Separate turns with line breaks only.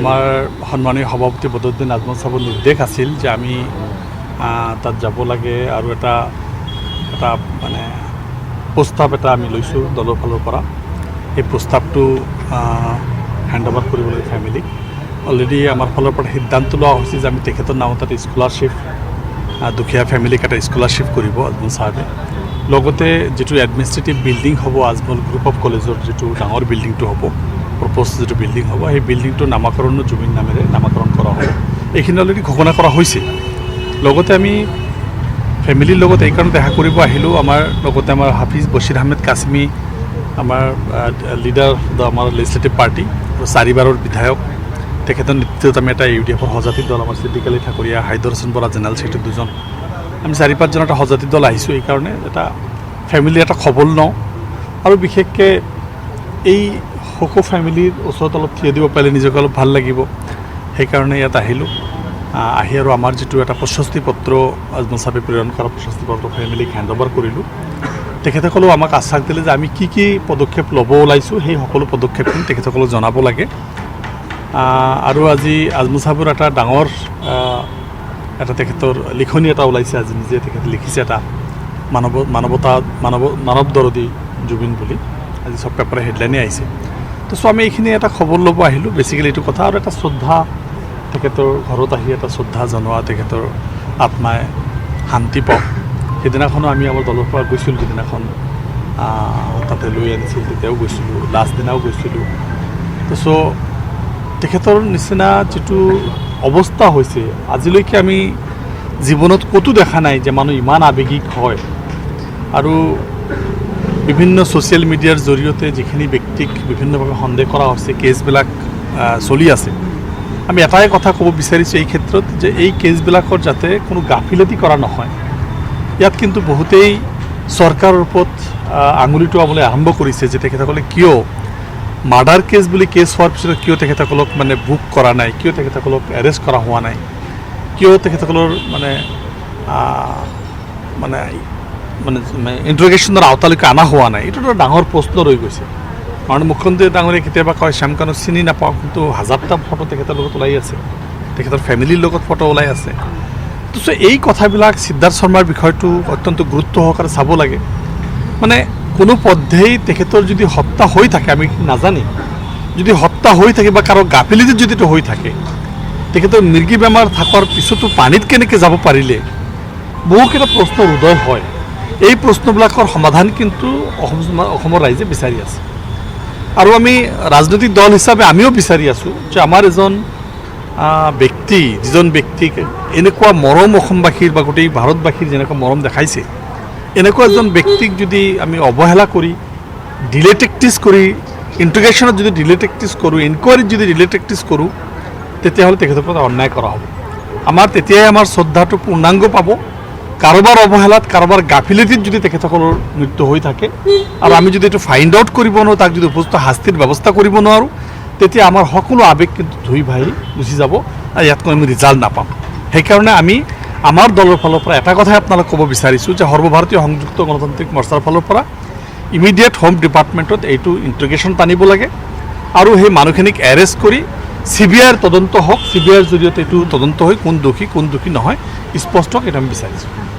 আমাৰ সন্মানীয় সভাপতি বদৰুদ্দিন আজমল সাহেবৰ নিৰ্দেশ আছিল যে আমি তাত যাব লাগে আৰু এটা মানে প্ৰস্তাৱ এটা আমি লৈছোঁ দলৰ ফালৰ পৰা। এই প্ৰস্তাৱটো হেণ্ড অভাৰ কৰিবলৈ ফেমিলিক অলৰেডি আমাৰ ফালৰ পৰা সিদ্ধান্ত লোৱা হৈছে যে আমি তেখেতৰ নামত এটা স্কলাৰশ্বিপ, দুখীয়া ফেমিলিক এটা স্কলাৰশ্বিপ কৰিব আজমল চাহাবে। লগতে যিটো এডমিনিষ্ট্ৰেটিভ বিল্ডিং হ'ব আজমল গ্ৰুপ অফ কলেজৰ যিটো ডাঙৰ বিল্ডিংটো হ'ব, প্ৰপ'জ যিটো বিল্ডিং হ'ব, সেই বিল্ডিংটোৰ নামাকৰণো জুবিন নামেৰে নামাকৰণ কৰা হ'ব। এইখিনি অলৰেডি ঘোষণা কৰা হৈছে। লগতে আমি ফেমিলিৰ লগত এইকাৰণে দেখা কৰিব আহিলোঁ। আমাৰ লগতে আমাৰ হাফিজ বছিৰ আহমেদ কাছিমি, আমাৰ লিডাৰ আমাৰ লেজিছলেটিভ পাৰ্টি আৰু 4বাৰৰ বিধায়ক, তেখেতৰ নেতৃত্বত আমি এটা UDFৰ সজাতি দল, আমাৰ ছিদ্দিক আলী ঠাকুৰীয়া, হাইদৰ হাছান বৰা জেনেৰেল ছেক্ৰেটাৰী 2জন, আমি 4-5জন এটা সজাতি দল আহিছোঁ। এইকাৰণে এটা ফেমিলিৰ এটা খবৰ লওঁ আৰু বিশেষকৈ এই সকলো ফেমিলিৰ ওচৰত অলপ থিয় দিব পাৰিলে নিজকে অলপ ভাল লাগিব। সেইকাৰণে ইয়াত আহিলোঁ। আহি আৰু আমাৰ যিটো এটা প্ৰশস্তি পত্ৰ আজমল চাহাবে প্ৰেৰণ কৰা প্ৰশস্তি পত্ৰ ফেমিলিক হেণ্ড অভাৰ কৰিলোঁ। তেখেতসকলেও আমাক আশ্বাস দিলে যে আমি কি পদক্ষেপ ল'ব ওলাইছোঁ সেই সকলো পদক্ষেপখিনি তেখেতসকলক জনাব লাগে। আৰু আজি আজমল চাহাবৰ এটা ডাঙৰ এটা তেখেতৰ লিখনি এটা ওলাইছে। আজি নিজে তেখেতে লিখিছে এটা মানৱ দৰদী জুবিন বুলি, আজি চব পেপাৰে হেডলাইনে আহিছে। তো আমি এইখিনি এটা খবৰ ল'ব আহিলোঁ বেছিকেলি এইটো কথা, আৰু এটা শ্ৰদ্ধা, তেখেতৰ ঘৰত আহি এটা শ্ৰদ্ধা জনোৱা, তেখেতৰ আত্মাই শান্তি পাওক। সেইদিনাখনো আমি আমাৰ দলৰ পৰা গৈছিলোঁ, যিদিনাখন তাতে লৈ আনিছিল তেতিয়াও গৈছিলোঁ, লাষ্ট দিনাও গৈছিলোঁ। তো তেখেতৰ নিচিনা যিটো অৱস্থা হৈছে আজিলৈকে আমি জীৱনত ক'তো দেখা নাই যে মানুহ ইমান আৱেগিক হয়। আৰু বিভিন্ন ছ'চিয়েল মিডিয়াৰ জৰিয়তে যিখিনি ব্যক্তিক বিভিন্নভাৱে সন্দেহ কৰা হৈছে, কেছবিলাক চলি আছে। আমি এটাই কথা ক'ব বিচাৰিছোঁ এই ক্ষেত্ৰত যে এই কেছবিলাকৰ যাতে কোনো গাফিলতি কৰা নহয়। ইয়াত কিন্তু বহুতেই চৰকাৰৰ ওপৰত আঙুলি টোৱাবলৈ আৰম্ভ কৰিছে যে তেখেতসকলে কিয় মাৰ্ডাৰ কেছ বুলি কেছ হোৱাৰ পিছত কিয় তেখেতসকলক মানে বুক কৰা নাই, কিয় তেখেতসকলক এৰেষ্ট কৰা হোৱা নাই, কিয় তেখেতসকলৰ মানে মানে মানে ইণ্টাৰগেশ্যনৰ আওতালৈকে অনা হোৱা নাই। এইটো এটা ডাঙৰ প্ৰশ্ন ৰৈ গৈছে। কাৰণ মুখ্যমন্ত্ৰী ডাঙৰীয়ে কেতিয়াবা কয় শ্যামকানক চিনি নাপাওঁ, কিন্তু হাজাৰটা ফটো তেখেতৰ লগত ওলাই আছে, তেখেতৰ ফেমিলিৰ লগত ফটো ওলাই আছে। তো এই কথাবিলাক সিদ্ধাৰ্থ শৰ্মাৰ বিষয়টো অত্যন্ত গুৰুত্ব সহকাৰে চাব লাগে। মানে কোনো পধ্যেই তেখেতৰ যদি হত্যা হৈ থাকে, আমি নাজানি যদি হত্যা হৈ থাকে বা কাৰো গাফিলতিত যদি হৈ থাকে, তেখেতৰ মৃগী বেমাৰ থকাৰ পিছতো পানীত কেনেকৈ যাব পাৰিলে, বহুকেইটা প্ৰশ্নৰ উদয় হয়। এই প্ৰশ্নবিলাকৰ সমাধান কিন্তু অসমৰ ৰাইজে বিচাৰি আছে। আৰু আমি ৰাজনৈতিক দল হিচাপে আমিও বিচাৰি আছোঁ যে আমাৰ এজন ব্যক্তি, যিজন ব্যক্তিক এনেকুৱা মৰম অসমবাসীৰ বা গোটেই ভাৰতবাসীৰ যেনেকুৱা মৰম দেখাইছে, এনেকুৱা এজন ব্যক্তিক যদি আমি অৱহেলা কৰি, ডিলে টেকটিছ কৰি, ইণ্টিগ্ৰেশ্যনত যদি ডিলে টেকটিছ কৰোঁ, ইনকুৱাৰীত যদি ডিলে টেকটিছ কৰোঁ, তেতিয়াহ'লে তেখেতৰ ওপৰত অন্যায় কৰা হ'ব। আমাৰ তেতিয়াই আমাৰ শ্ৰদ্ধাটো পূৰ্ণাংগ পাব। কাৰোবাৰ অৱহেলাত, কাৰোবাৰ গাফিলতিত যদি তেখেতসকলৰ মৃত্যু হৈ থাকে আৰু আমি যদি এইটো ফাইণ্ড আউট কৰিব নোৱাৰোঁ, তাক যদি উপযুক্ত শাস্তিৰ ব্যৱস্থা কৰিব নোৱাৰোঁ, তেতিয়া আমাৰ সকলো আৱেগ কিন্তু ধুই ভাহি গুচি যাব আৰু ইয়াতকৈ আমি ৰিজাল্ট নাপাম। সেইকাৰণে আমি আমাৰ দলৰ ফালৰ পৰা এটা কথাই আপোনালোক ক'ব বিচাৰিছোঁ যে সৰ্বভাৰতীয় সংযুক্ত গণতান্ত্ৰিক মৰ্চাৰ ফালৰ পৰা ইমিডিয়েট হোম ডিপাৰ্টমেণ্টত এইটো ইণ্টিগ্ৰেশ্যন টানিব লাগে আৰু সেই মানুহখিনিক এৰেষ্ট কৰি CBIৰ তদন্ত হওক, CBIৰ জৰিয়তে এইটো তদন্ত হৈ কোন দোষী নহয় স্পষ্ট হওক, এইটো আমি বিচাৰিছোঁ।